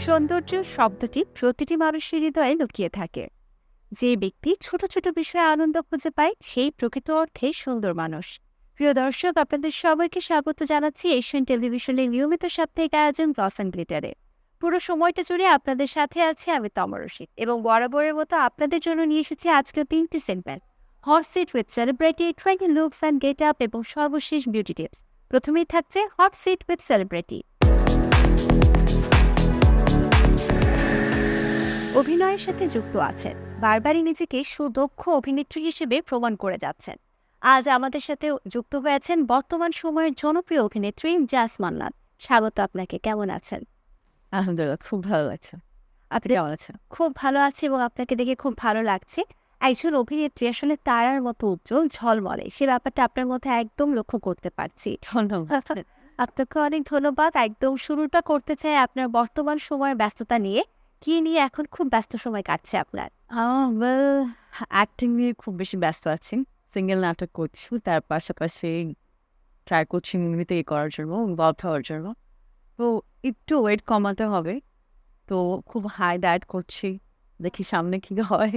সৌন্দর্য শব্দটি প্রতিটি মানুষের হৃদয়ে লুকিয়ে থাকে। যে ব্যক্তি ছোট ছোট বিষয়ে আনন্দ খুঁজে পায় সেই প্রকৃত অর্থে সুন্দর মানুষ। প্রিয় দর্শক, আপনাদের সবাইকে স্বাগত জানাচ্ছি এশিয়ান টেলিভিশনের নিয়মিত সাপ্তাহিক আয়োজন গ্লস অ্যান্ড গ্লিটারে। পুরো সময়টা জুড়ে আপনাদের সাথে আছি আমি তমরশিদ, এবং বরাবরের মতো আপনাদের জন্য নিয়ে এসেছি আজকে তিনটি segment: hot seat with celebrity, trending looks and get up, এবং সর্বশেষ বিউটি টিপস। প্রথমেই থাকছে হট সিট উইথ সেলিব্রিটি। অভিনয়ের সাথে যুক্ত আছেন, বারবারই নিজেকে সুদক্ষ অভিনেত্রী হিসেবে প্রমাণ করে যাচ্ছেন। আজ আমাদের সাথে যুক্ত হয়েছেন বর্তমান সময়ের জনপ্রিয় অভিনেত্রী জাসমান নাথ। স্বাগত আপনাকে, কেমন আছেন? আলহামদুলিল্লাহ, খুব ভালো লাগছে। আপনি কেমন আছেন? খুব ভালো আছি, এবং আপনাকে দেখে খুব ভালো লাগছে। একজন অভিনেত্রী আসলে তারার মতো উজ্জ্বল ঝলমলে, সে ব্যাপারটা আপনার মধ্যে একদম লক্ষ্য করতে পারছি। ধন্যবাদ। আপনাকে অনেক ধন্যবাদ। একদম শুরুটা করতে চাই আপনার বর্তমান সময়ের ব্যস্ততা নিয়ে। কি নিয়ে এখন খুব ব্যস্ত সময় কাটছে আপনার? ওয়েল, অ্যাক্টিং নিয়ে খুব বেশি ব্যস্ত আছি। সিঙ্গেল নাটক করছি, তার পাশাপাশি ট্রাই করছি মুভিতে করার জন্য, ইনভলভ হওয়ার জন্য। তো একটু ওয়েট কমাতে হবে। তো খুব হাই ডায়েট করছি, দেখি সামনে কি হয়।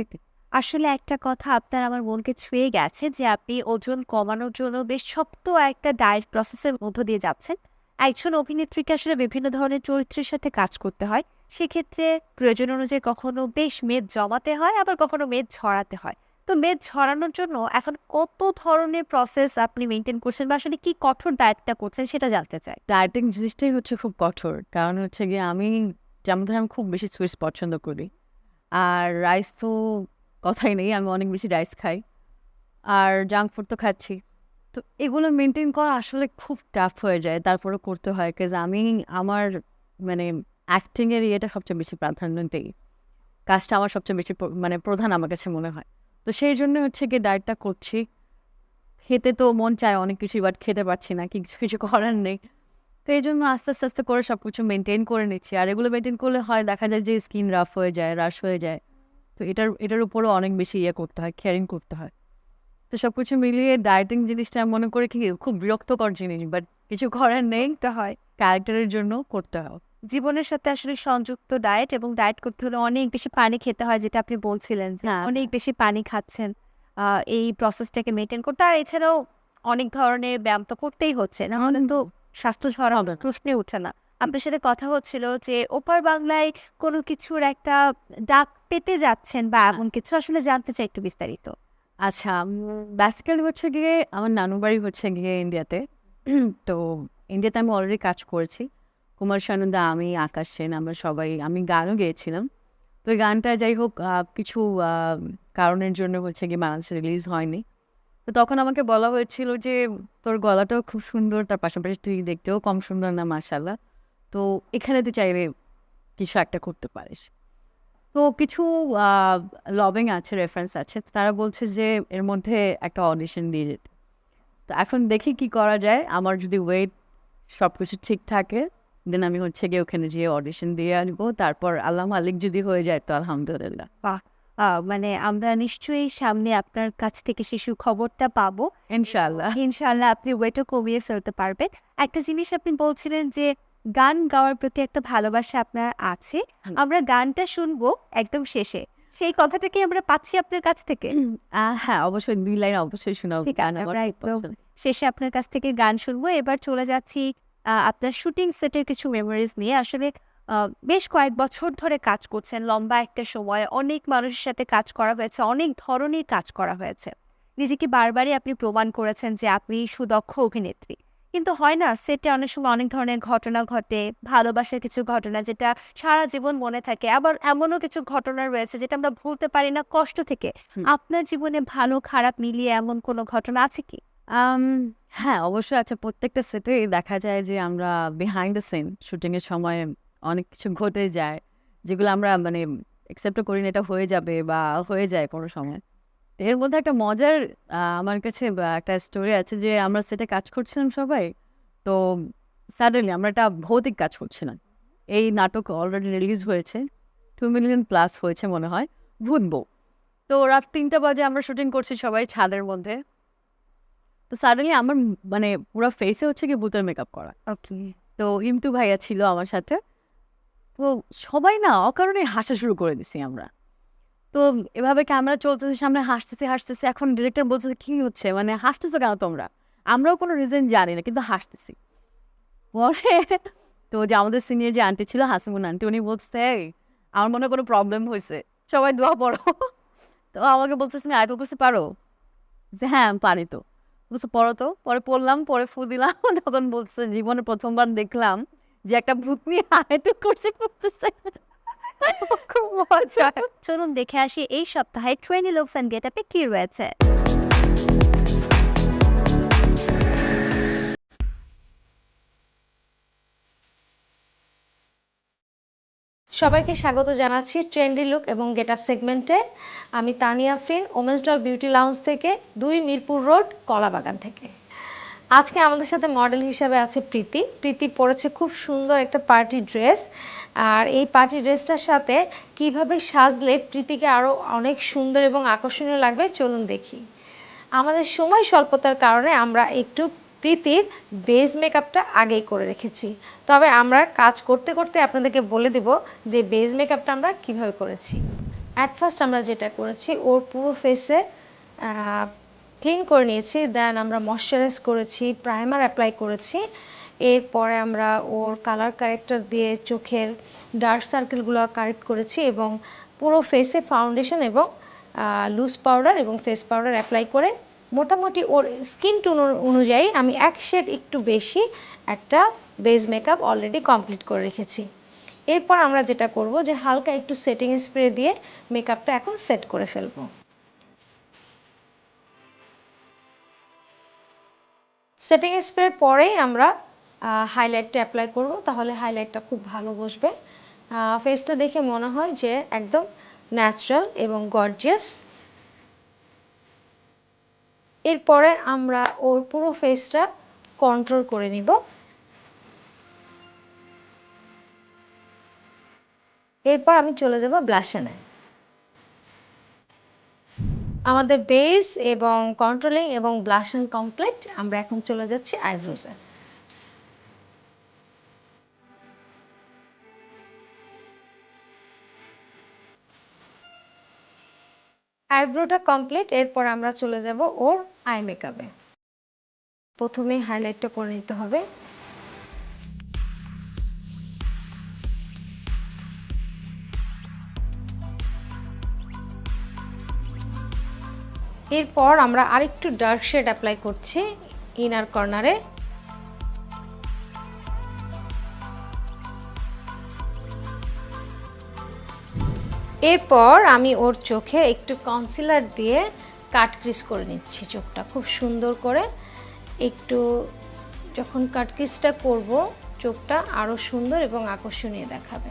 আসলে একটা কথা আপনার আমার মনকে ছুঁয়ে গেছে, যে আপনি ওজন কমানোর জন্য বেশ শক্ত একটা ডায়েট প্রসেসের মধ্য দিয়ে যাচ্ছেন। একজন অভিনেত্রীকে আসলে বিভিন্ন ধরনের চরিত্রের সাথে কাজ করতে হয়। সেক্ষেত্রে প্রয়োজন অনুযায়ী কখনো বেশ মেদ জমাতে হয়, আবার কখনো মেদ ঝরাতে হয়। তো মেদ ঝরানোর জন্য এখন কত ধরনের প্রসেস আপনি মেনটেন করছেন, বা আসলে কি কঠোর ডায়েটটা করছেন সেটা জানতে চাই। ডায়েটিং জিনিসটাই হচ্ছে খুব কঠোর, কারণ হচ্ছে গিয়ে আমি যেমন ধরেন আমি খুব বেশি সুইটস পছন্দ করি। আর রাইস তো কথাই নেই, আমি অনেক বেশি রাইস খাই। আর জাঙ্ক ফুড তো খাচ্ছি। তো এগুলো মেনটেন করা আসলে খুব টাফ হয়ে যায়। তারপরেও করতে হয়। কজ আমি আমার মানে অ্যাক্টিং এর ইয়েটা সবচেয়ে বেশি প্রাধান্য দেই। কাজটা আমার সবচেয়ে বেশি মানে প্রধান আমার কাছে মনে হয়। তো সেই জন্য হচ্ছে গিয়ে ডায়েটটা করছি। খেতে তো মন চায় অনেক কিছুই, বাট খেতে পারছি না। কিছু করার নেই। তো এইজন্য আস্তে করে সবকিছু মেইনটেইন করে নিচ্ছি। আর এগুলো মেইনটেইন করলে হয় দেখা যায় যে স্কিন রাফ হয়ে যায়, রাশ হয়ে যায়। তো এটার উপরেও অনেক বেশি ইয়ে করতে হয়, কেয়ারিং করতে হয়। তো সবকিছু মিলিয়ে ডায়েটিং জিনিসটা আমি মনে করি কি খুব বিরক্তকর জিনিস, বাট কিছু করার নেই, তা হয় ক্যারেক্টারের জন্য করতে হয়। জীবনের সাথে আসলে সংযুক্ত ডায়েট, এবং ডায়েট করতে হলে অনেক বেশি পানি খেতে হয়, যেটা আপনি বলছিলেন যে হ্যাঁ, অনেক হ্যাঁ। বেশি পানি খাচ্ছেন এই প্রসেসটাকে মেনটেন করতে। আর এছাড়াও অনেক ধরনের ব্যায়াম তো করতেই হচ্ছে, না হলে তো স্বাস্থ্য ঝরা হবে না। প্রশ্নে ওঠে না। আপনার সাথে কথা হচ্ছিল যে ওপার বাংলায় কোনো কিছুর একটা ডাক পেতে যাচ্ছেন, বা এমন কিছু আসলে জানতে চাই একটু বিস্তারিত। আচ্ছা, বেসিক্যালি হচ্ছে গিয়ে আমার নানুর বাড়ি হচ্ছে গিয়ে ইন্ডিয়াতে। তো ইন্ডিয়াতে আমি অলরেডি কাজ করেছি। কুমার শানুদা, আমি, আকাশ সেন, আমরা সবাই, আমি গানও গেয়েছিলাম। তো এই গানটা যাই হোক কিছু কারণের জন্য হচ্ছে গিয়ে বাংলাদেশে রিলিজ হয়নি। তো তখন আমাকে বলা হয়েছিল যে তোর গলাটাও খুব সুন্দর, তার পাশাপাশি তুই দেখতেও কম সুন্দর না, মাশাআল্লাহ। তো এখানে তুই চাইলে কিছু একটা করতে পারিস। তো কিছু লবিং আছে, রেফারেন্স আছে। তো তারা বলছে যে এর মধ্যে একটা অডিশন দিয়ে যেতে। তো এখন দেখি কি করা যায়। আমার যদি ওয়েট সবকিছু ঠিক থাকে, দেন আমি হচ্ছে গিয়ে ওখানে যেয়ে অডিশন দিয়ে আসবো। তারপর আল্লাহ মালিক যদি হয়ে যায় তো আলহামদুলিল্লাহ। বাহ! মানে আমরা নিশ্চয়ই সামনে আপনার কাছ থেকে সে সুখবরটা পাবো। ইনশাআল্লাহ। ইনশাআল্লাহ আপনি ওয়েটও কমিয়ে ফেলতে পারবেন। একটা জিনিস আপনি বলছিলেন যে গান গাওয়ার প্রতি একটা ভালোবাসা আপনার আছে। হুম। আমরা গানটা শুনবো একদম শেষে। সেই কথাটা কি আমরা পাচ্ছি আপনার কাছ থেকে? হ্যাঁ, অবশ্যই ২ লাইন অবশ্যই শোনাবো। ঠিক গান আছে, আমার আমরা খুব একদম পছন্দ। শেষে আপনার কাছ থেকে গান শুনবো। এবার চলে যাচ্ছি আপনার শুটিং সেটের কিছু মেমোরিজ নিয়ে। আসলে বেশ কয়েক বছর ধরে কাজ করছেন, লম্বা একটা সময়। অনেক মানুষের সাথে কাজ করা হয়েছে, অনেক ধরনের কাজ করা হয়েছে। নিজেকে বারবারই আপনি প্রমাণ করেছেন যে আপনি সুদক্ষ অভিনেত্রী। কিন্তু হয় না, সেটে অনেক সময় অনেক ধরনের ঘটনা ঘটে, ভালোবাসার কিছু ঘটনা যেটা সারা জীবন মনে থাকে। আবার এমনও কিছু ঘটনা রয়েছে যেটা আমরা ভুলতে পারি না কষ্ট থেকে। হুম। আপনার জীবনে ভালো খারাপ মিলিয়ে এমন কোনো ঘটনা আছে কি? আম হ্যাঁ, অবশ্যই আছে। প্রত্যেকটা সেটেই দেখা যায় যে আমরা বিহাইন্ড দ্য সিন শুটিং এর সময় অনেক কিছু ঘটে যায়। যেগুলো আমরা মানে একসেপ্টও করি না এটা হয়ে যাবে বা হয়ে যায় কোনো সময়। তো এর মধ্যে একটা মজার আমার কাছে একটা স্টোরি আছে যে আমরা সেটে কাজ করছিলাম সবাই। তো সাডেনলি আমরা একটা ভৌতিক কাজ করছিলাম। এই নাটক অলরেডি রিলিজ হয়েছে। 2 মিলিয়ন প্লাস হয়েছে মনে হয়। ভূত বউ। তো রাত ৩টা বাজে আমরা শুটিং করছি সবাই ছাদের মধ্যে। তো সাডেনলি আমার মানে পুরা ফেসে হচ্ছে গিয়ে ভূতের মেকআপ করা। ওকে। তো ইমতু ভাইয়া ছিল আমার সাথে। তো সবাই না অকারণে হাসা শুরু করে দিছি আমরা। তো এভাবে ক্যামেরা চলতেছে, সামনে হাসতেছে। এখন ডিরেক্টর বলতেছে, "কি হচ্ছে? মানে হাসতেছো কেন তোমরা?" আমরাও কোনো রিজন জানি না, কিন্তু হাসতেছি। পরে তো যে আমাদের সিনিয়র যে আন্টি ছিল, হাসিমুন আন্টি, উনি বলছে, "এই, আমার মনে হয় কোনো প্রবলেম হইছে। সবাই দোয়া পড়ো।" তো আমাকে বলতেছে, "তুমি আয়াতুল কুরসি পারো?" যে, "হ্যাঁ, আমি পারি তো।" বলছে, "পড়ো তো।" পরে পড়লাম, পরে ফু দিলাম। তখন বলছে, "জীবনে ১ম বার দেখলাম যে একটা ভূতনি আয়াতুল কুরসি পড়তেছে।" খুব মজা। চলুন দেখে আসি এই সপ্তাহে ট্রেন্ডি লুকস এন্ড গেটআপে কি রয়েছে। সবাইকে স্বাগত জানাচ্ছি ট্রেন্ডি লুক এবং গেটআপ সেগমেন্টে। আমি Tania Afrin, women's doll beauty lounge থেকে, ২ মিরপুর রোড, কলাবাগান থেকে। আজকে আমাদের সাথে মডেল হিসাবে আছে প্রীতি। প্রীতি পরেছে খুব সুন্দর একটা পার্টি ড্রেস। আর এই পার্টি ড্রেসটার সাথে কিভাবে সাজলে প্রীতিকে আরও অনেক সুন্দর এবং আকর্ষণীয় লাগবে চলুন দেখি। আমাদের সময় স্বল্পতার কারণে আমরা একটু প্রীতির বেস মেকআপটা আগেই করে রেখেছি, তবে আমরা কাজ করতে করতে আপনাদেরকে বলে দেব যে বেস মেকআপটা আমরা কিভাবে করেছি। অ্যাট ফার্স্ট আমরা যেটা করেছি, ওর পুরো ফেসে ক্লিন করে নিয়েছি, দেন আমরা ময়শ্চারাইজ করেছি, প্রাইমার অ্যাপ্লাই করেছি। এরপরে আমরা ওর কালার কারেক্টার দিয়ে চোখের ডার্ক সার্কেলগুলো কারেক্ট করেছি এবং পুরো ফেসে ফাউন্ডেশন এবং লুজ পাউডার এবং ফেস পাউডার অ্যাপ্লাই করে মোটামুটি ওর স্কিন টোন অনুযায়ী আমি এক শেড একটু বেশি একটা বেস মেকআপ অলরেডি কমপ্লিট করে রেখেছি। এরপর আমরা যেটা করব যে হালকা একটু সেটিং স্প্রে দিয়ে মেকআপটা এখন সেট করে ফেলবো। সেটিং স্প্রের পরেই আমরা হাইলাইটটা অ্যাপ্লাই করব, তাহলে হাইলাইটটা খুব ভালো বসবে। ফেসটা দেখে মনে হয় যে একদম ন্যাচারাল এবং গর্জিয়াস। এরপরে আমরা ওর পুরো ফেসটা কন্ট্রোল করে নিব। এরপর আমি চলে যাব ব্লাশনে। আমাদের বেস এবং কন্ট্রোলিং এবং ব্লাশন কমপ্লিট, আমরা এখন চলে যাচ্ছি আইব্রোজে। আইব্রোটা কমপ্লিট, এরপর আমরা চলে যাব ওর আই মেকআপে। প্রথমে হাইলাইটটা করে নিতে হবে। এরপর আমরা আরেকটু ডার্ক শেড অ্যাপ্লাই করছি ইনার কর্নারে। এরপর আমি ওর চোখে একটু কনসিলার দিয়ে কাট ক্রিজ করে নিচ্ছি চোখটা খুব সুন্দর করে। একটু যখন কাট ক্রিজটা করব, চোখটা আরও সুন্দর এবং আকর্ষণীয় দেখাবে।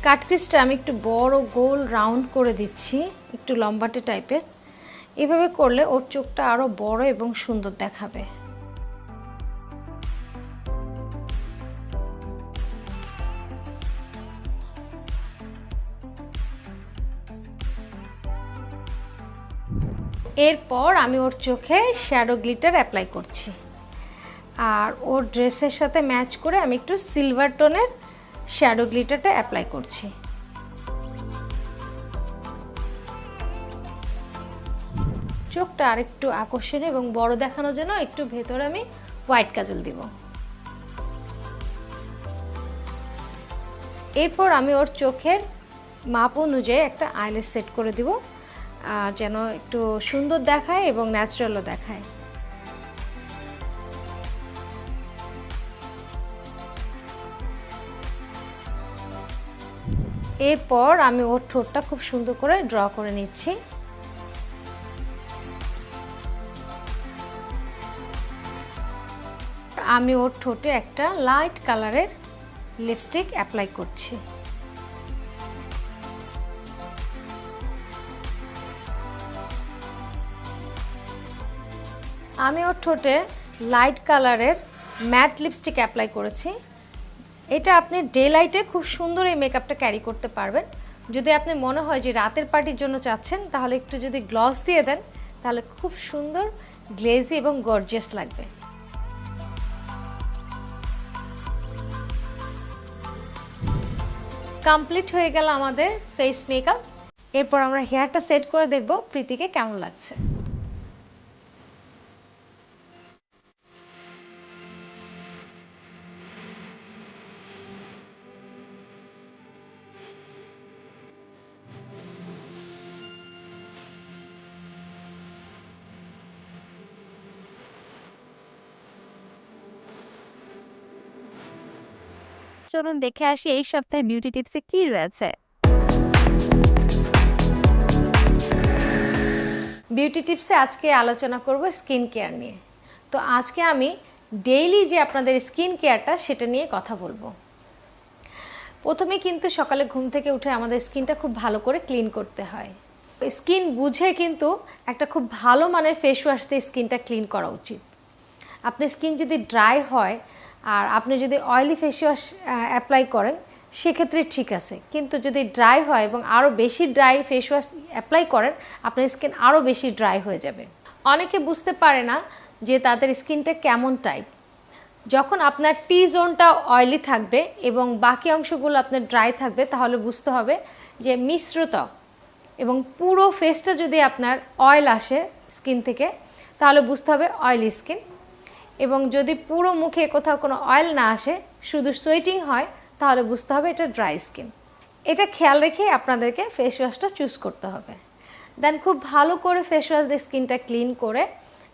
কাট ক্রিজটা আমি একটু বড় গোল রাউন্ড করে দিচ্ছি, একটু লম্বাটে টাইপের। এভাবে করলে ওর চোখটা আরও বড় এবং সুন্দর দেখাবে। এরপর আমি ওর চোখে শ্যাডো গ্লিটার অ্যাপ্লাই করছি, আর ওর ড্রেসের সাথে ম্যাচ করে আমি একটু সিলভার টোনের শ্যাডো গ্লিটারটা অ্যাপ্লাই করছি। চোখটা আরেকটু আকর্ষণীয় এবং বড় দেখানোর জন্য একটু ভেতরে আমি হোয়াইট কাজল দিব। এরপর আমি ওর চোখের মাপ অনুযায়ী একটা আইল্যাশ সেট করে দিব, যেন একটু সুন্দর দেখায় এবং ন্যাচারালও দেখায়। এরপর আমি ওর ঠোঁটটা খুব সুন্দর করে ড্র করে নিচ্ছি। আমি ওর ঠোঁটে একটা লাইট কালারের লিপস্টিক অ্যাপ্লাই করছি। আমি ওর ঠোঁটে লাইট কালারের ম্যাট লিপস্টিক অ্যাপ্লাই করেছি। এটা আপনি ডে লাইটে খুব সুন্দর এই মেকআপটা ক্যারি করতে পারবেন। যদি আপনি মনে হয় যে রাতের পার্টির জন্য চাচ্ছেন, তাহলে একটু যদি গ্লস দিয়ে দেন, তাহলে খুব সুন্দর গ্লেজি এবং গর্জিয়াস লাগবে। কমপ্লিট হয়ে গেল আমাদের ফেস মেকআপ। এরপর আমরা হেয়ারটা সেট করে দেখব প্রীতিকে কেমন লাগছে। চলুন দেখে আসি এই সপ্তাহে বিউটি টিপসে কি রয়েছে। বিউটি টিপসে আজকে আলোচনা করব স্কিন কেয়ার নিয়ে। তো আজকে আমি ডেইলি যে আপনাদের স্কিন কেয়ারটা সেটা নিয়ে কথা বলবো। প্রথমে কিন্তু সকালে ঘুম থেকে উঠে আমাদের স্কিনটা খুব ভালো করে ক্লিন করতে হয়। স্কিন বুঝে কিন্তু একটা খুব ভালো মানের ফেস ওয়াশ দিয়ে স্কিনটা ক্লিন করা উচিত। আপনার স্কিন যদি ড্রাই হয় আর আপনি যদি অয়েলি ফেস ওয়াশ অ্যাপ্লাই করেন সেক্ষেত্রে ঠিক আছে, কিন্তু যদি ড্রাই হয় এবং আরও বেশি ড্রাই ফেস ওয়াশ অ্যাপ্লাই করেন আপনার স্কিন আরও বেশি ড্রাই হয়ে যাবে। অনেকে বুঝতে পারে না যে তাদের স্কিনটা কেমন টাইপ। যখন আপনার টি জোনটা অয়েলি থাকবে এবং বাকি অংশগুলো আপনার ড্রাই থাকবে তাহলে বুঝতে হবে যে মিশ্র ত্বক। এবং পুরো ফেসটা যদি আপনার অয়েল আসে স্কিন থেকে তাহলে বুঝতে হবে অয়েলি স্কিন। এবং যদি পুরো মুখে কোথাও কোনো অয়েল না আসে, শুধু সোয়েটিং হয়, তাহলে বুঝতে হবে এটা ড্রাই স্কিন। এটা খেয়াল রেখে আপনাদেরকে ফেস ওয়াশটা চুজ করতে হবে। দেন খুব ভালো করে ফেস ওয়াশ দিয়ে স্কিনটা ক্লিন করে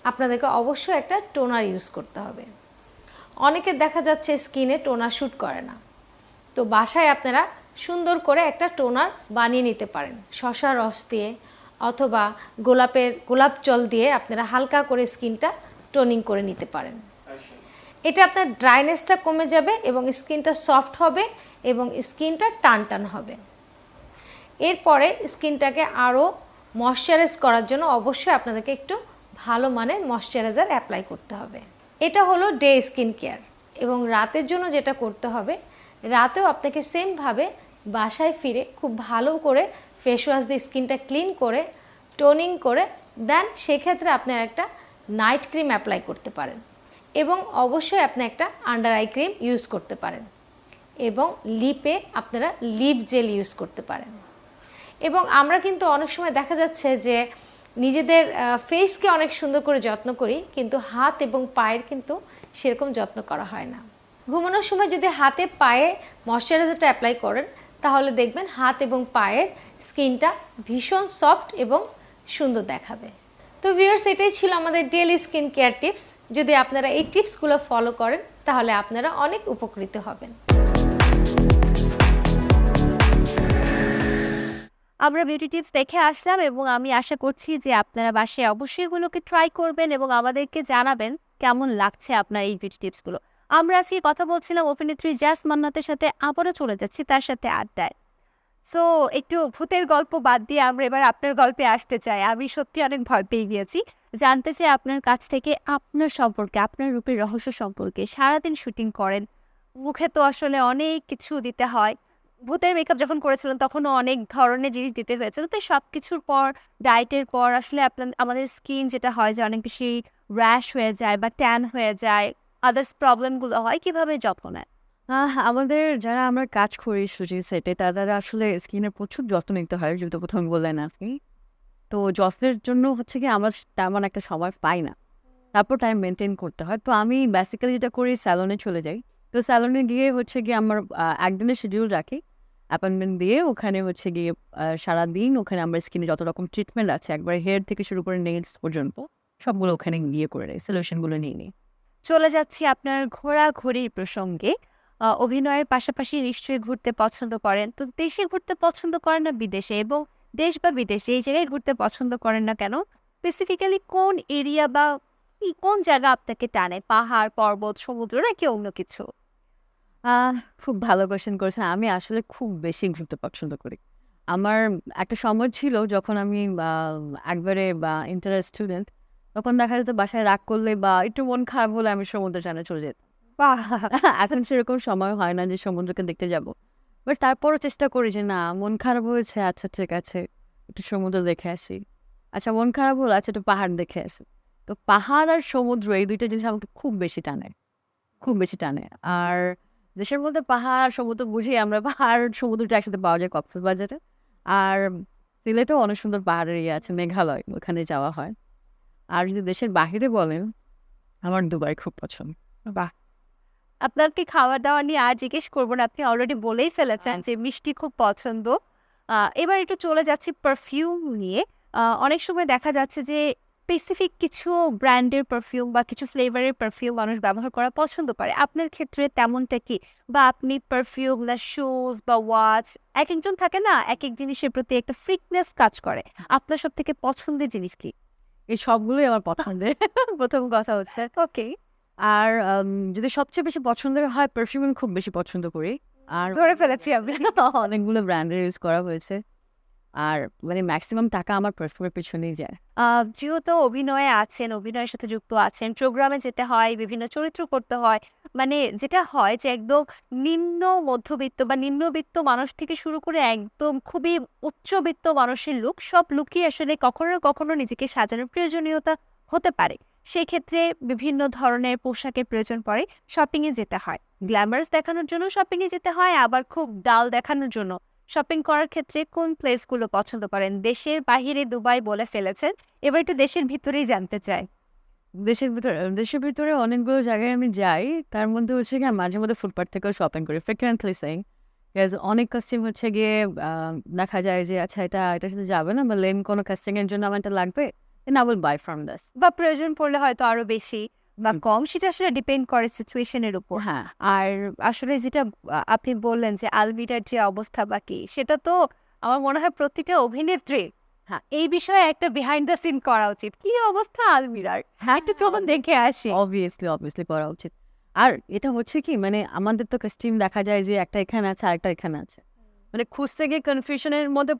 আপনাদেরকে অবশ্যই একটা টোনার ইউজ করতে হবে। অনেকের দেখা যাচ্ছে স্কিনে টোনার শ্যুট করে না, তো বাসায় আপনারা সুন্দর করে একটা টোনার বানিয়ে নিতে পারেন শসার রস দিয়ে অথবা গোলাপ জল দিয়ে আপনারা হালকা করে স্কিনটা টোনিং করে নিতে পারেন। এটা আপনার ড্রাইনেসটা কমে যাবে এবং স্কিনটা সফট হবে এবং স্কিনটা টান টান হবে। এরপরে স্কিনটাকে আরও ময়শ্চারাইজ করার জন্য অবশ্যই আপনাদেরকে একটু ভালো মানের ময়শ্চারাইজার অ্যাপ্লাই করতে হবে। এটা হলো ডে স্কিন কেয়ার। এবং রাতের জন্য যেটা করতে হবে, রাতেও আপনাকে সেমভাবে বাসায় ফিরে খুব ভালো করে ফেস ওয়াশ দিয়ে স্কিনটা ক্লিন করে টোনিং করে দেন সেক্ষেত্রে আপনার একটা নাইট ক্রিম অ্যাপ্লাই করতে পারেন এবং অবশ্যই আপনি একটা আন্ডার আই ক্রিম ইউজ করতে পারেন এবং লিপে আপনারা লিপ জেল ইউজ করতে পারেন। এবং আমরা কিন্তু অনেক সময় দেখা যাচ্ছে যে নিজেদের ফেসকে অনেক সুন্দর করে যত্ন করি, কিন্তু হাত এবং পায়ের কিন্তু সেরকম যত্ন করা হয় না। ঘুমানোর সময় যদি হাতে পায়ে ময়শ্চারাইজারটা অ্যাপ্লাই করেন তাহলে দেখবেন হাত এবং পায়ের স্কিনটা ভীষণ সফট এবং সুন্দর দেখাবে। তো ভিউয়ার্স, এটাই ছিল আমাদের ডেইলি স্কিন কেয়ার টিপস। যদি আপনারা এই টিপসগুলো ফলো করেন তাহলে আপনারা অনেক উপকৃত হবেন। আমরা বিউটি টিপস দেখে আসলাম এবং আমি আশা করছি যে আপনারা বাসায় অবশ্যই এগুলোকে ট্রাই করবেন এবং আমাদেরকে জানাবেন কেমন লাগছে আপনার এই বিউটি টিপসগুলো। আমরা আজকে কথা বলছিলাম অভিনেত্রী জাস মান্নাতের সাথে, আবারও চলে যাচ্ছি তার সাথে আড্ডায়। সো একটু ভূতের গল্প বাদ দিয়ে আমরা এবার আপনার গল্পে আসতে চাই। আমি সত্যি অনেক ভয় পেয়ে গিয়েছি। জানতে চাই আপনার কাছ থেকে আপনার সম্পর্কে, আপনার রূপের রহস্য সম্পর্কে। সারাদিন শুটিং করেন, মুখে তো আসলে অনেক কিছু দিতে হয়। ভূতের মেকআপ যখন করেছিলেন তখনও অনেক ধরনের জিনিস দিতে হয়েছিল। তো সব কিছুর পর, ডায়েটের পর আসলে আমাদের স্কিন যেটা হয় যে অনেক বেশি র্যাশ হয়ে যায় বা ট্যান হয়ে যায়, আদার্স প্রবলেমগুলো হয়, কিভাবে যত্ন নেন? আমাদের যারা আমরা কাজ করি শুটিং সেটে তাদের আসলে স্কিনের প্রচুর যত্ন নিতে হয়, যেহেতু প্রথমে বললেন আপনি। তো যত্নের জন্য হচ্ছে কি আমরা তেমন একটা সময় পাই না, তারপর টাইম মেনটেন করতে হয়। তো আমি বেসিক্যালি যেটা করি, স্যালনে চলে যাই। তো স্যালনে গিয়ে হচ্ছে গিয়ে আমার একদিনের শিডিউল রাখি, অ্যাপয়েন্টমেন্ট দিয়ে ওখানে হচ্ছে গিয়ে সারাদিন ওখানে আমার স্কিনে যত রকম ট্রিটমেন্ট আছে, একবারে হেয়ার থেকে শুরু করে নেইলস পর্যন্ত সবগুলো ওখানে গিয়ে করে নেই, সলিউশনগুলো নিয়ে নিই। চলে যাচ্ছি আপনার ঘোরাঘুরির প্রসঙ্গে। অভিনয়ের পাশাপাশি নিশ্চয়ই ঘুরতে পছন্দ করেন। তো দেশে ঘুরতে পছন্দ করেন না বিদেশে? এবং দেশ বা বিদেশে এই জায়গায় ঘুরতে পছন্দ করেন না কেন? স্পেসিফিক্যালি কোন এরিয়া বা কোন জায়গা আপনাকে টানে? পাহাড়, পর্বত, সমুদ্র নাকি অন্য কিছু? আহ খুব ভালো কোয়েশ্চেন করেছেন। আমি আসলে খুব বেশি ঘুরতে পছন্দ করি। আমার একটা সময় ছিল যখন আমি একবারে ইন্টার স্টুডেন্ট, তখন দেখা যেত বাসায় রাগ করলে বা একটু মন খারাপ হলে আমি সমুদ্রের টানে চলে যেতাম। বাহ! এখন সেরকম সময় হয় না যে সমুদ্রকে দেখতে যাব। বাট তারপরও চেষ্টা করি যে না, মন খারাপ হয়েছে, আচ্ছা ঠিক আছে, একটু সমুদ্র দেখে আসি। আচ্ছা মন খারাপ হলো, আচ্ছা একটু পাহাড় দেখে আসি। তো পাহাড় আর সমুদ্র এই ২ টা জিনিস আমাকে খুব বেশি টানে, খুব বেশি টানে। আর দেশের মধ্যে পাহাড় সমুদ্র বুঝি আমরা, পাহাড় সমুদ্রটা একসাথে পাওয়া যায় কক্সবাজারে। আর সিলেটেও অনেক সুন্দর পাহাড়ের ইয়ে আছে, মেঘালয়, ওখানে যাওয়া হয়। আর যদি দেশের বাহিরে বলেন, আমার দুবাই খুব পছন্দ। বাহ! আপনার কি খাওয়া-দাওয়া নিয়ে আর জিজ্ঞেস করব না। আপনি অলরেডি বলেই ফেলেছেন যে মিষ্টি খুব পছন্দ। এবার একটু চলে যাচ্ছি পারফিউম নিয়ে। অনেক সময় দেখা যাচ্ছে যে স্পেসিফিক কিছু ব্র্যান্ডের পারফিউম বা কিছু ফ্লেভারের পারফিউম মানুষ ব্যবহার করা পছন্দ করে। আপনার ক্ষেত্রে তেমনটা কি? বা আপনি পারফিউম না শুজ বা ওয়াচ, একেকজন থাকে না একেক জিনিসের প্রতি একটা ফ্রিকনেস কাজ করে। আপনার সবথেকে পছন্দের জিনিস কি? এই সবগুলোই আমার পছন্দের। ১ম কথা হচ্ছে। ওকে, আর যদি সবচেয়ে বেশি পছন্দের হয়, পারফিউম আমি খুব বেশি পছন্দ করি। আর ধরে ফেলেছি আমি। অনেকগুলো ব্র্যান্ডের ইউজ করা হয়েছে। আর মানে ম্যাক্সিমাম টাকা আমার পারফিউমের পেছনেই যায়। যেহেতু অভিনয়ে আছেন, অভিনয়ের সাথে যুক্ত আছেন, প্রোগ্রামে যেতে হয়, বিভিন্ন চরিত্র করতে হয়। মানে যেটা হয় যে একদম নিম্ন মধ্যবিত্ত বা নিম্নবিত্ত মানুষ থেকে শুরু করে একদম খুবই উচ্চবিত্ত মানুষের লুক, সব লুকই আসলে কখনো না কখনো নিজেকে সাজানোর প্রয়োজনীয়তা হতে পারে। সেক্ষেত্রে বিভিন্ন ধরনের পোশাকের প্রয়োজন পড়ে, শপিংয়ে যেতে হয়। গ্ল্যামারাস দেখানোর জন্য শপিংয়ে যেতে হয়, আবার খুব ডাল দেখানোর জন্য। শপিং করার ক্ষেত্রে কোন প্লেসগুলো পছন্দ করেন? দেশের বাহিরে দুবাই বলে ফেলেছেন। এবার একটু দেশের ভিতরেই জানতে চাই। দেশের ভিতরে অনেকগুলো জায়গায় আমি যাই। তার মধ্যে হচ্ছে গিয়ে মাঝে মধ্যে ফুটপাথ থেকেও শপিং করি। Frequently saying. বিকজ অনেক কাস্টম হচ্ছে গিয়ে দেখা যায় যে আচ্ছা এটার সাথে যাবে না, বা লেম কোনো কাস্টিং এর জন্য আমার এটা লাগবে। Then I will buy from this. বা প্রয়োজন পড়লে হয়তো আরো বেশি বা হুম। কম, সেটা আসলে ডিপেন্ড করে সিচুয়েশনের উপর। হ্যাঁ, আর আসলে যেটা আপনি বললেন যে আলমিরার যে অবস্থা বা কি, সেটা তো আমার মনে হয় প্রতিটা অভিনেত্রী হ্যাঁ, এই বিষয়ে একটা বিহাইন্ড দ্য সিন করা উচিত। কি অবস্থা আলমিরার? হ্যাঁ, একটু চলুন দেখে আসি। অবভিয়াসলি করা উচিত। আর এটা হচ্ছে কি, মানে আমাদের তো কাস্টিম দেখা যায় যে একটা এখানে আছে, আরেকটা এখানে আছে। মানে খুঁজতে গিয়ে কনফিউশনের মধ্যে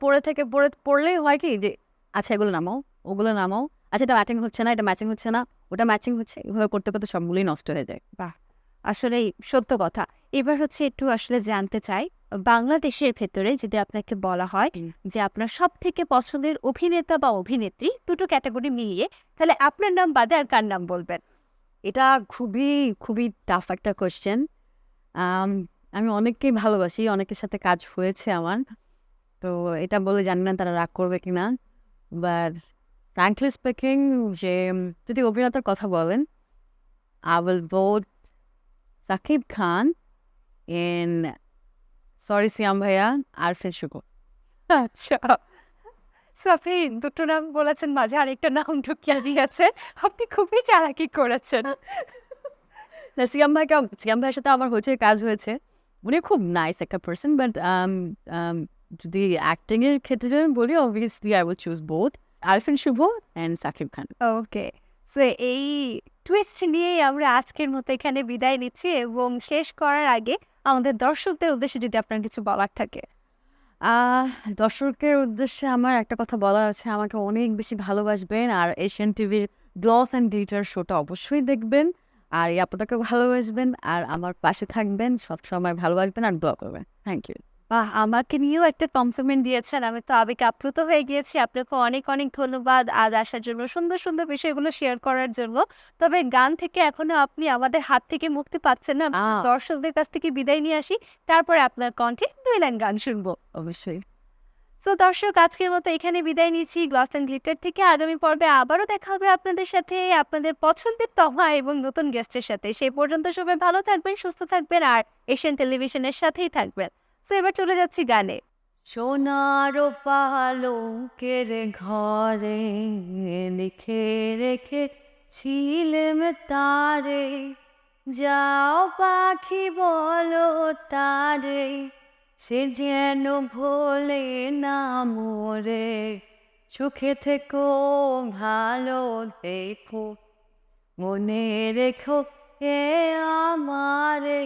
পড়লেই হয় কি যে আচ্ছা এগুলো নামাও, ওগুলো নামাও। আচ্ছা এটা ম্যাচিং হচ্ছে না, এটা ম্যাচিং হচ্ছে না, ওটা ম্যাচিং হচ্ছে। এভাবে করতে করতে সবগুলোই নষ্ট হয়ে যায়। বাহ! আসলেই সত্য কথা। এবার হচ্ছে একটু আসলে জানতে চাই, বাংলাদেশের ভেতরে যদি আপনাকে বলা হয় যে আপনার সবথেকে পছন্দের অভিনেতা বা অভিনেত্রী, দুটো ক্যাটেগরি মিলিয়ে, তাহলে আপনার নাম বাদে আর কার নাম বলবেন? এটা খুবই টাফ একটা কোয়েশ্চেন। আমি অনেককেই ভালোবাসি, অনেকের সাথে কাজ হয়েছে আমার। তো এটা বলে জানি না তারা রাগ করবে কিনা। বাট ফ্র্যাঙ্কলি স্পিকিং, যে যদি অভিনেতার কথা বলেন, I will vote Shakib Khan in sorry Siam ভাইয়া, আরফিন শুভ। আচ্ছা। সাফিন, দুটো নাম বলেছেন, মাঝে আরেকটা নাম ঢুকিয়ে দিয়েছেন। আপনি খুবই চালাকি করেছেন। না, সিয়াম ভাইয়ের সাথে আমার হচ্ছে কাজ হয়েছে। উনি খুব নাইস একটা পারসন। বাট যদি অ্যাক্টিং এর ক্ষেত্রে যদি আমি বলি, obviously I will choose both Arefin Shuvo and Shakib Khan. Okay. So এই টুইস্ট নিয়েই আমরা আজকের মতো এখানে বিদায় নিচ্ছি, এবং শেষ করার আগে আমাদের দর্শকদের উদ্দেশ্যে যদি আপনার কিছু বলার থাকে। আহ দর্শকের উদ্দেশ্যে আমার একটা কথা বলার আছে, আমাকে অনেক বেশি ভালোবাসবেন, আর এশিয়ান টিভির গ্লস অ্যান্ড গ্লিটার শোটা অবশ্যই দেখবেন, আর এই আপুটাকে ভালোবাসবেন, আর আমার পাশে থাকবেন, সবসময় ভালোবাসবেন আর দোয়া করবেন। Thank you. বাহ! আমাকে নিয়েও একটা কমপ্লিমেন্ট দিয়েছেন। আমি তো আবেগে আপ্লুত হয়ে গিয়েছি। আপনাকে অনেক, অনেক ধন্যবাদ আজ আসার জন্য, সুন্দর, সুন্দর বিষয়গুলো শেয়ার করার জন্য। তবে গান থেকে এখনো আপনি আমাদের হাত থেকে মুক্তি পাচ্ছেন না। আমি আহ দর্শকদের কাছ থেকে বিদায় নিয়ে আসি। তারপরে আপনার কণ্ঠে ২ লাইন গান শুনবো। অবশ্যই। সো দর্শক, আজকের মতো এখানে বিদায় নিচ্ছি গ্লস অ্যান্ড গ্লিটার থেকে। আগামী পর্বে আবারও দেখা হবে আপনাদের সাথে, আপনাদের পছন্দের তমা এবং নতুন গেস্টের সাথে। সেই পর্যন্ত সবাই ভালো থাকবেন, সুস্থ থাকবেন, আর এশিয়ান টেলিভিশনের সাথেই থাকবেন। সো এবার চলে যাচ্ছি গানে। সোনার পালঙ্কের ঘরে লিখে রেখে ছিলেম তারে, যাও পাখি বলো তারে, সে যেন ভোলে না মোরে, সুখে থেকো ভালো থেকো, মনে রেখো এ আমারে।